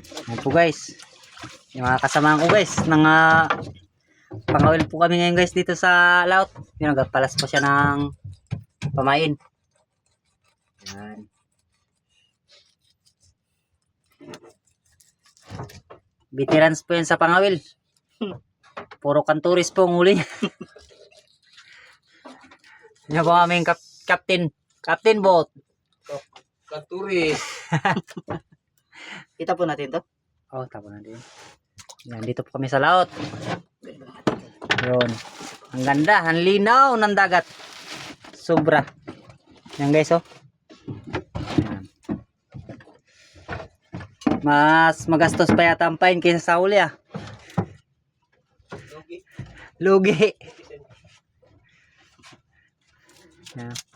Ayan po guys. Yung mga kasamahan ko guys. Pangawil po kami ngayon guys dito sa laut. Yung nagpalas po siya ng pamain. Ayan. Veterans po yan sa pangawil. Puro kanturis po ang huli niya. Yan po aming captain. Captain boat. Kanturis. Kita po natin to. Oh, tapos natin. Yan, dito po kami sa laut. Yun. Ang ganda. Ang linaw ng dagat. Sobra. Yan guys, oh. Yan. Mas magastos pa yata ang pain kaysa sa huli, ah. Lugi. Yan.